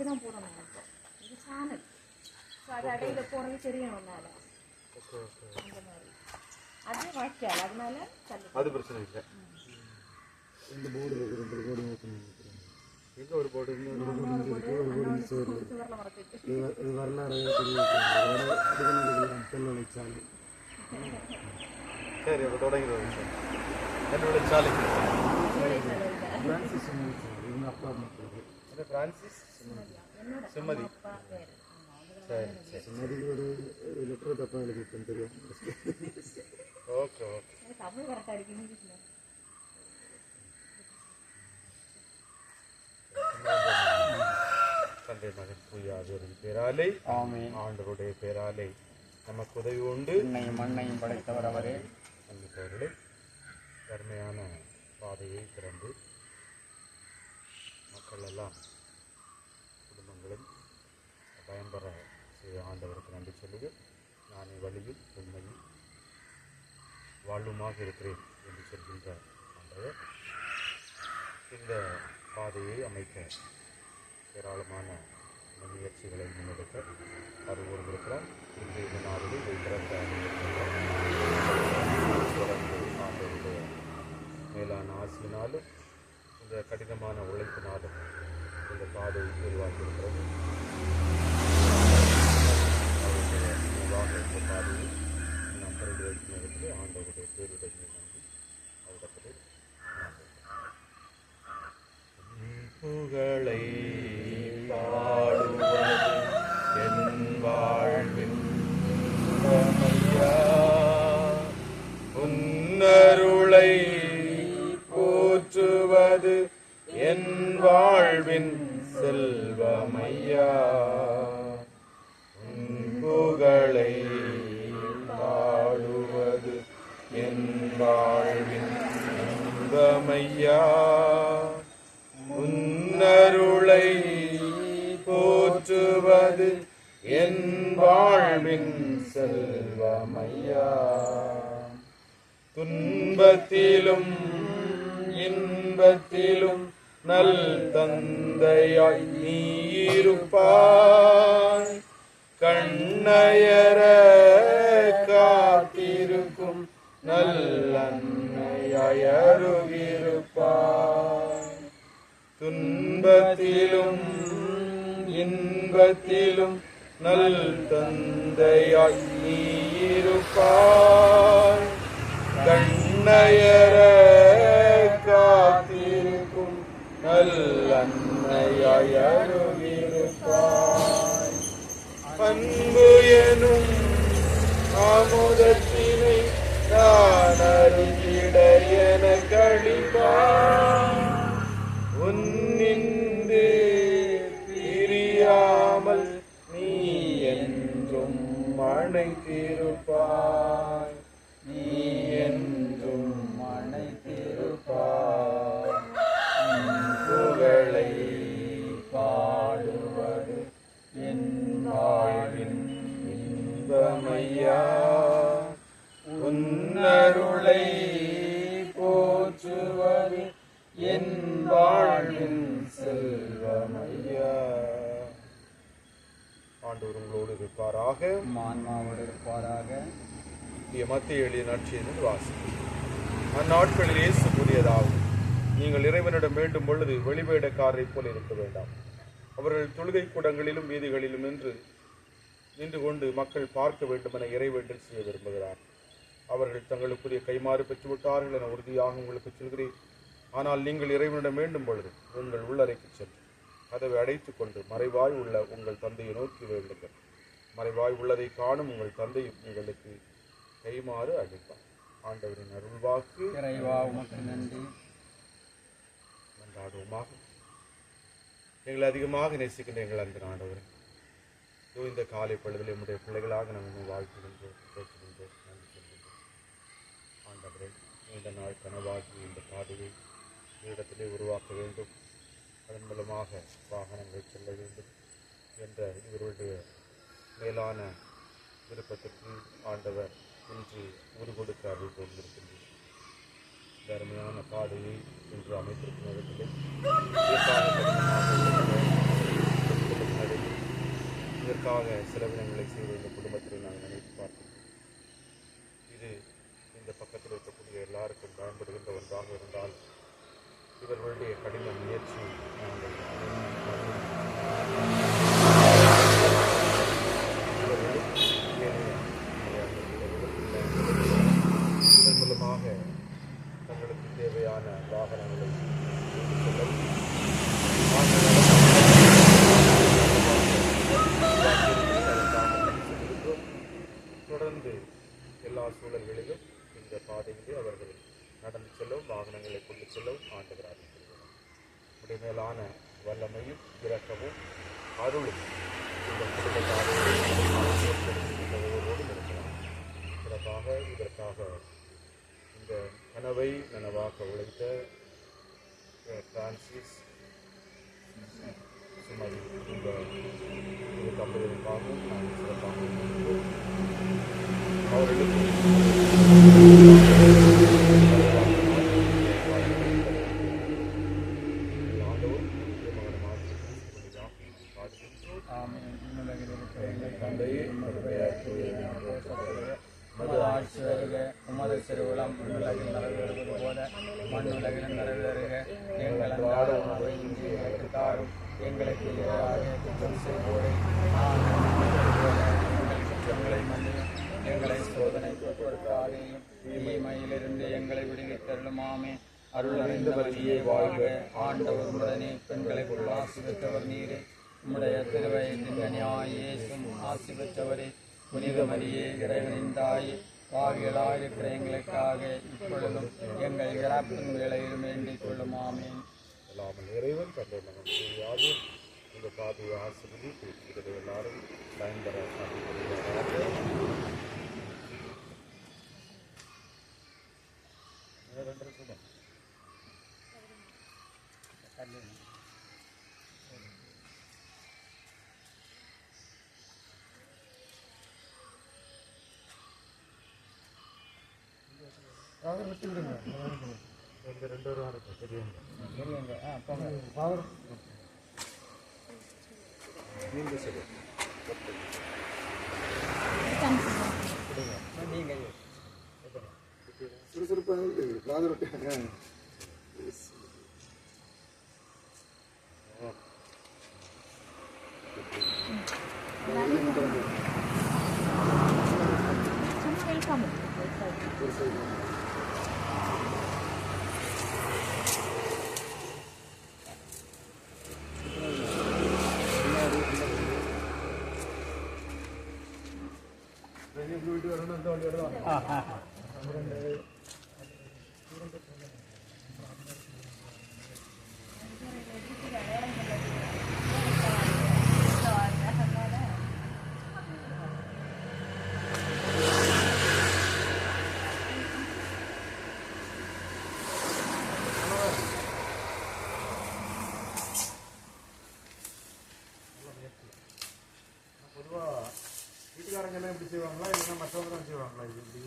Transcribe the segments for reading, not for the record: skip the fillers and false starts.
தான் போடணும் இப்போ இது சேனல். ஸோ அது அடையில போகிறது தெரியணும்னால அந்த மாதிரி அது வாய்க்கால், அதனால அது பிரச்சனை இல்லை. இந்த போர்டு இருக்குது, ரெண்டு போர்டு எங்கே ஒரு போர்டு இது வரலாறு தெரியல. சரி, அப்போ தொடங்கிடுவோம் சார். என்னோட சாலை பிரான்சிஸ் இவங்க அப்பா பிரான்சிஸ் சுமதி. சரி சரி, சுமதிக்கு ஒரு லெட்டர் தப்பாக எழுதிருக்கேன் தெரியும். Okay okay. தமிழ் கரெக்டாக இருக்கு, இங்கிலீஷில் தந்தை மகன் தூயாவின் பேராலே ஆண்டவருடைய பேராலே நமக்கு உதவி உண்டு. மண்ணையும் படைத்தவர் அவரே. நம்பிக்கையாளர்களே, அருமையான பாதையை திறந்து மக்கள் எல்லாம் குடும்பங்களும் பயன்பெற செய்த ஆண்டவருக்கு நன்றி சொல்லுது. நானே வழியில் உண்மையில் வாழ்வுமாக இருக்கிறேன் என்று சொல்கின்ற ஆண்டவர் இந்த பாதையை அமைக்க ஏராளமான முயற்சிகளை முன்னெடுக்க அறிவுறும் இருக்கிறார். இன்றைய நாளில் இதை திறக்க ஆண்டவருடைய மேலான ஆசையினாலும் இந்த கடினமான உழைப்பினாலும் இந்த பாதை உருவாக்கியிருக்கிறது. அவருடைய நிர்வாக இந்த பாதையை நாம் திறந்து வைக்கும் இடத்திலே ஆண்டவருடைய பேருடைய நன்றி அவரிடத்திலே புகழை பாடுவது என் வாழ்வின் உன்னருளை போற்றுவது என் வாழ்வின் செல்வமையா. உன் புகழை பாடுவது என் வாழ்வின் செல்வமையா. உன்னருளை போற்றுவது என் வாழ்வின் செல்வமையா. துன்பத்திலும் இன்பத்திலும் நல் தந்தையாய் நீ இருப்பாய். கண்ணயர காத்திருக்கும் நல்லன்னையாய் அருகிருப்பாய். துன்பத்திலும் இன்பத்திலும் நல் தந்தையாய் நீ இருப்பாய். கண்ணயர காத்திருக்கும் நல்லன்னையாய் அருகிருப்பாய். அன்பு எனும் அமுதத்தினை நான் அருகிட என கழிப்பாய். உன்னின்றே பிரியாமல் நீ என்றும் அணைத்திருப்பாய். நீ என்றும் அணைத்திருப்பாய். புகழை பாடுவது என் வாழ்வின் இன்பமையா. உன்னருளை போற்றுவது என் வாழ்வின் செல்வமையா. ஆண்டவர் உங்களோடு இருப்பாராக, மான்மாவோடு இருப்பாராக. மத்திய எளிய நற்செய்தியில் வாசிக்கும். அந்நாட்களில் இயேசு கூறியதாவது, நீங்கள் இறைவனிடம் வேண்டும் பொழுது வெளிவேடக்காரரை போல இருக்க வேண்டாம். அவர்கள் தொழுகை கூடங்களிலும் வீதிகளிலும் நின்று கொண்டு மக்கள் பார்க்க வேண்டும் என இறைவேண்டல் செய்ய விரும்புகிறார். அவர்கள் தங்களுக்குரிய கைமாறு பெற்றுவிட்டார்கள் என உறுதியாக உங்களுக்கு சொல்கிறேன். ஆனால் நீங்கள் இறைவனிடம் வேண்டும் பொழுது உங்கள் உள்ளறைக்கு சென்று கதவை அடைத்துக் கொண்டு மறைவாய் உள்ள உங்கள் தந்தையை நோக்கி வேண்டுங்கள். மறைவாய் உள்ளதை காணும் உங்கள் தந்தை உங்களுக்கு கைமாறு அளிப்பார். ஆண்டவரின் அருள்வாக்கு. நன்றாடுவோமாக. எங்களை அதிகமாக நேசிக்கின்ற எங்கள் அந்த ஆண்டவர், இந்த காலை பொழுதில் நம்முடைய பிள்ளைகளாக நாங்கள் வாழ்த்துகின்றோம், பேசுகின்றோம், நன்றி சொல்கின்றோம். ஆண்டவரே, இந்த நாள் கனவாகி இந்த பாதையை இடத்திலே உருவாக்க வேண்டும். அதன் மூலமாக வாகனங்கள் செல்ல வேண்டும் என்ற இவருடைய மேலான விருப்பத்திற்கு ஆண்டவர் இன்று உரு கொடுக்க அருள் கொண்டிருக்கின்றது. இந்த அருமையான பாதையை இன்று அமைத்திருக்கும் இடத்திலே எங்களுக்காக செலவினங்களை செய்த இந்த குடும்பத்தை நாங்கள் நினைத்து பார்க்கிறோம். இது இந்த பக்கத்தில் இருக்கக்கூடிய எல்லாருக்கும் பயன்படுகின்ற ஒன்றாக இருந்தால் இவர்களுடைய கடின முயற்சி நாங்கள் இதன் மூலமாக தங்களுக்கு தேவையான வாகனங்களை தொடர்ந்து எல்லா சூழல்களிலும் இந்த பாதையிலே அவர்கள் நடந்து செல்லவும் வாகனங்களை கொண்டு செல்லவும் ஆண்டவராக இருக்கிறார். உடைய மேலான வல்லமையும் இரக்கமும் அருளும் இந்த குடும்பத்தாரோடு ஒவ்வொருவரோடும் இருக்கிறார். சிறப்பாக இதற்காக இந்த கனவை நனவாக்க உழைத்த பிரான்சிஸ் சுமதி இந்த தம்பதிகளுக்காகவும் நாங்கள் சிறப்பாக அவர்களுக்கு ஆட்சி வருக, உமது திருவுளம் உலகில் நிறைவேறுவது போல மண்ணுலகிலும் நிறைவேறுக. எங்கள் அன்றாட உணவை இன்று எங்களுக்கு தாரும். எங்களுக்கு எதிராக குற்றம் செய்வோரை எங்கள் குற்றங்களை மன்னியும். எங்களை சோதனைக்கு உட்படுத்தாதேயும், தீமையிலிருந்து எங்களை விடுவித்தருளும். ஆமென். அருள் அறிந்த வழியே வாழ்க. ஆண்டவர் உடனே பெண்களுக்குள் ஆசி பெற்றவர் நீரே. உம்முடைய திருவயத்தின் கனியாய் இயேசுவும் ஆசி பெற்றவரே. புனித மரியே, இறைவனின் தாயே, பாவிகளாயிருக்கிற எங்களுக்காக இப்பொழுதும் எங்கள் இறப்பின் வேளையிலும் வேண்டிக் கொள்ளும். ஆமென். எல்லாமல் இறைவன் தந்தை மகன் செய்யாது இந்த பாதையை ஆசிரியர் பேசுகிறது. எல்லாரும் பயன்பெற விட்டு விடுங்க. இந்த 2 வாரம் இருக்கும் தெரியுங்க. நீங்கள் சரி சுறுசுறுப்பாக காது விட்டு வீட்டு வரணும். அந்த வண்டி வரலாம். பொதுவாக வீட்டுக்காரங்க எல்லாம் இப்படி செய்வாங்களா, இல்லைன்னா மற்றவங்க தான் செய்வாங்களா? இது இப்படி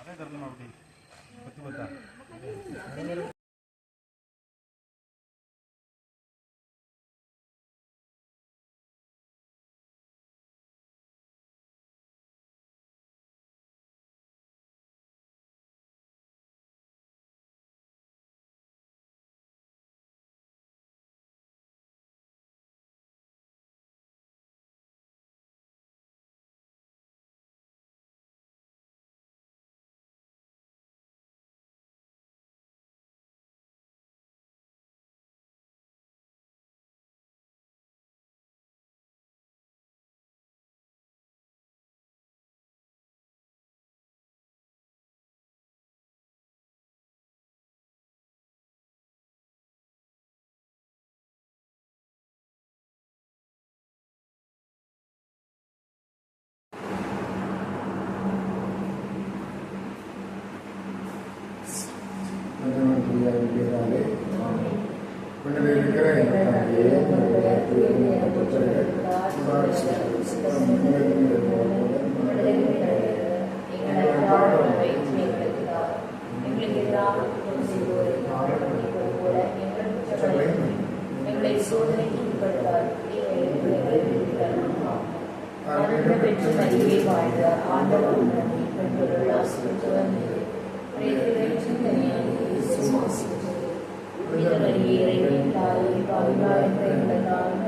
அதே தரணும் அப்படி 10 இருக்கிற எங்களுக்கு எதிராக குற்றம் செய்வோரை நாங்கள் மன்னிப்பது போல எங்கள் குற்றங்களை எங்களை சோதனைக்கு உட்படுத்தார் ஆனந்த பெற்று மதியை வாழ்க ஆண்டவர் உடனே பெண்களுள் ஆசிரியர் மீது இறைவனின் தாயை பாவிகாய் எங்களுக்காக